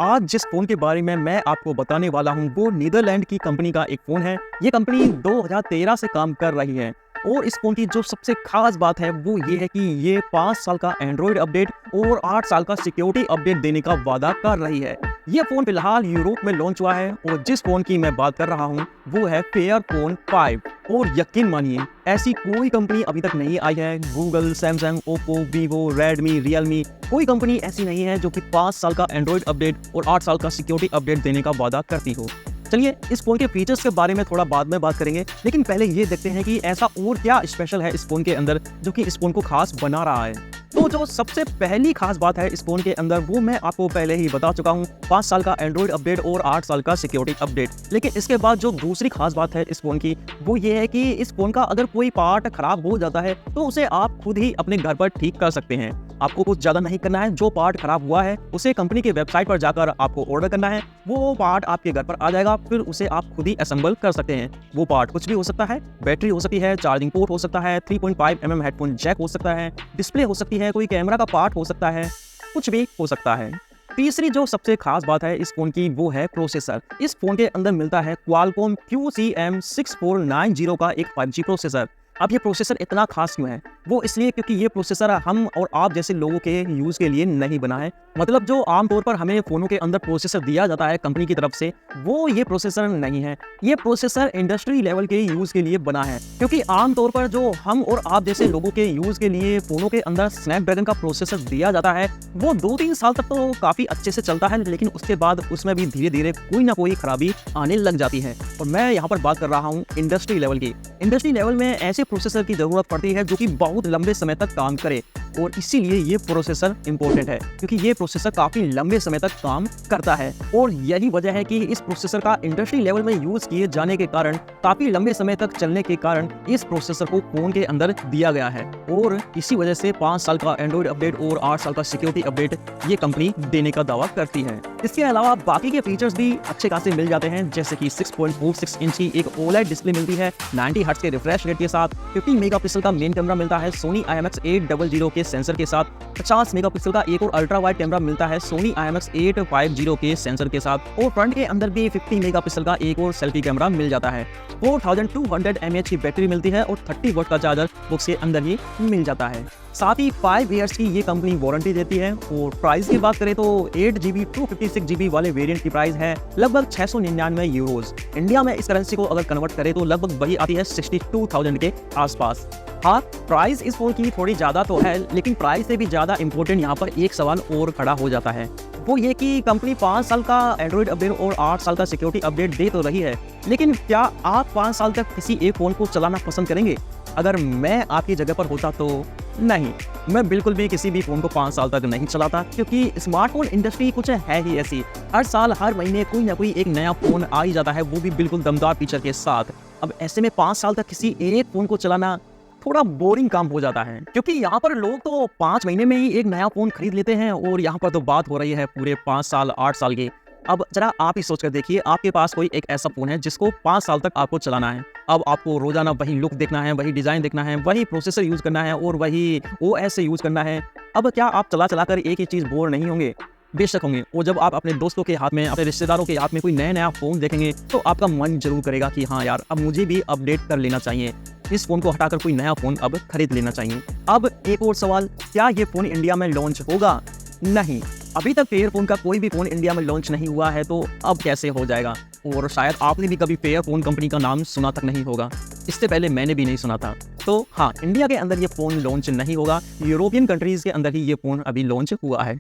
आज जिस फ़ोन के बारे में मैं आपको बताने वाला हूँ वो नीदरलैंड की कंपनी का एक फ़ोन है। ये कंपनी 2013 से काम कर रही है और इस फ़ोन की जो सबसे खास बात है वो ये है कि ये 5 साल का एंड्रॉयड अपडेट और 8 साल का सिक्योरिटी अपडेट देने का वादा कर रही है। ये फ़ोन फिलहाल यूरोप में लॉन्च हुआ है और जिस फ़ोन की मैं बात कर रहा हूँ वो है फेयरफोन 5। और यकीन मानिए ऐसी कोई कंपनी अभी तक नहीं आई है। Google, Samsung, Oppo, Vivo, Redmi, Realme, कोई कंपनी ऐसी नहीं है जो कि 5 साल का एंड्रॉयड अपडेट और 8 साल का सिक्योरिटी अपडेट देने का वादा करती हो। चलिए इस फोन के फीचर्स के बारे में थोड़ा बाद में बात करेंगे, लेकिन पहले ये देखते हैं कि ऐसा और क्या स्पेशल है इस फोन के अंदर जो कि इस फोन को खास बना रहा है। तो जो सबसे पहली खास बात है इस फोन के अंदर वो मैं आपको पहले ही बता चुका हूँ, 5 साल का एंड्रॉयड अपडेट और 8 साल का सिक्योरिटी अपडेट। लेकिन इसके बाद जो दूसरी खास बात है इस फोन की वो ये है कि इस फोन का अगर कोई पार्ट खराब हो जाता है तो उसे आप खुद ही अपने घर पर ठीक कर सकते हैं। आपको कुछ ज्यादा नहीं करना है, जो पार्ट खराब हुआ है उसे कंपनी के वेबसाइट पर जाकर आपको ऑर्डर करना है, वो पार्ट आपके घर पर आ जाएगा, फिर उसे आप खुद ही असेंबल कर सकते हैं। वो पार्ट कुछ भी हो सकता है, बैटरी हो सकती है, चार्जिंग पोर्ट हो सकता है, 3.5 mm हेडफोन जैक हो सकता है, डिस्प्ले हो सकती है, कोई कैमरा का पार्ट हो सकता है, कुछ भी हो सकता है। तीसरी जो सबसे खास बात है इस फोन की वो है प्रोसेसर। इस फोन के अंदर मिलता है क्वालकॉम QCM6490 का एक 5G प्रोसेसर। अब ये प्रोसेसर इतना खास क्यों है? वो इसलिए क्योंकि ये प्रोसेसर हम और आप जैसे लोगों के यूज के लिए नहीं बना है। मतलब जो आमतौर पर हमें फोनों के अंदर प्रोसेसर दिया जाता है कंपनी की तरफ से, वो ये प्रोसेसर नहीं है। ये प्रोसेसर इंडस्ट्री लेवल के यूज के लिए बना है, क्योंकि आमतौर पर जो हम और आप जैसे लोगों के यूज के लिए फोनों के अंदर स्नैपड्रैगन का प्रोसेसर दिया जाता है वो 2-3 साल तक तो काफी अच्छे से चलता है, लेकिन उसके बाद उसमें भी धीरे धीरे कोई ना कोई खराबी आने लग जाती है। और मैं यहाँ पर बात कर रहा हूँ इंडस्ट्री लेवल की। इंडस्ट्री लेवल में ऐसे प्रोसेसर की जरूरत पड़ती है जो कि बहुत लंबे समय तक काम करे, और इसीलिए ये प्रोसेसर इंपॉर्टेंट है, क्योंकि ये प्रोसेसर काफी लंबे समय तक काम करता है। और यही वजह है कि इस प्रोसेसर का इंडस्ट्री लेवल में यूज किए जाने के कारण, काफी लंबे समय तक चलने के कारण इस प्रोसेसर को फोन के अंदर दिया गया है। और इसी वजह से 5 साल का एंड्रॉयड अपडेट और 8 साल का सिक्योरिटी अपडेट ये कंपनी देने का दावा करती है। इसके अलावा बाकी के फीचर्स भी अच्छे खासे मिल जाते हैं, जैसे कि 6.46 इंच की एक OLED डिस्प्ले मिलती है, 90 हर्ट्ज के रिफ्रेश रेट के साथ, 15 मेगापिक्सल का मेन कैमरा मिलता है सोनी IMX800 के सेंसर के साथ, 50 मेगापिक्सल का एक और अल्ट्रा वाइड कैमरा मिलता है सोनी IMX850 के सेंसर के साथ, और फ्रंट के अंदर भी 50 मेगापिक्सल का एक और सेल्फी कैमरा मिल जाता है। 4200 mAh की बैटरी मिलती है और 30 वाट का चार्जर बॉक्स के अंदर ही मिल जाता है। साथ ही 5 ईयर्स की ये कंपनी वारंटी देती है। और प्राइस की बात करें तो 8GB 256GB वाले वेरिएंट की प्राइस है लगभग 699 यूरोज। इंडिया में इस करेंसी को अगर कन्वर्ट करें तो लगभग वही आती है 62,000 के आसपास। हाँ, प्राइस इस फोन की थोड़ी ज्यादा तो है, लेकिन प्राइस से भी ज्यादा इंपॉर्टेंट यहाँ पर एक सवाल और खड़ा हो जाता है, वो ये कि कंपनी 5 साल का एंड्रॉयड अपडेट और 8 साल का सिक्योरिटी अपडेट दे तो रही है, लेकिन क्या आप 5 साल तक किसी एक फोन को चलाना पसंद करेंगे? अगर मैं आपकी जगह पर होता तो नहीं, मैं बिल्कुल भी किसी भी फोन को 5 साल तक नहीं चलाता, क्योंकि स्मार्टफोन इंडस्ट्री कुछ है ही ऐसी। हर साल हर महीने कोई ना कोई एक नया फोन आ ही जाता है, वो भी बिल्कुल दमदार फीचर के साथ। अब ऐसे में 5 साल तक किसी एक फोन को चलाना थोड़ा बोरिंग काम हो जाता है, क्योंकि यहाँ पर लोग तो 5 महीने में ही एक नया फोन खरीद लेते हैं, और यहाँ पर तो बात हो रही है पूरे 5 साल 8 साल की। अब जरा आप ही सोच कर देखिए, आपके पास कोई एक ऐसा फोन है जिसको 5 साल तक आपको चलाना है। अब आपको रोजाना वही लुक देखना है, वही डिजाइन देखना है, वही प्रोसेसर यूज करना है और वही OS यूज करना है। अब क्या आप चला चला कर एक ही चीज बोर नहीं होंगे? बेशक होंगे। और जब आप अपने दोस्तों के हाथ में, अपने रिश्तेदारों के हाथ में कोई नया फोन देखेंगे तो आपका मन जरूर करेगा कि हाँ यार, अब मुझे भी अपडेट कर लेना चाहिए, इस फोन को हटाकर कोई नया फोन अब खरीद लेना चाहिए। अब एक और सवाल, क्या ये फोन इंडिया में लॉन्च होगा? नहीं, अभी तक फेयरफोन का कोई भी फोन इंडिया में लॉन्च नहीं हुआ है, तो अब कैसे हो जाएगा? और शायद आपने भी कभी फेयरफोन कंपनी का नाम सुना तक नहीं होगा, इससे पहले मैंने भी नहीं सुना था। तो हाँ, इंडिया के अंदर ये फोन लॉन्च नहीं होगा, यूरोपियन कंट्रीज के अंदर ही ये फोन अभी लॉन्च हुआ है।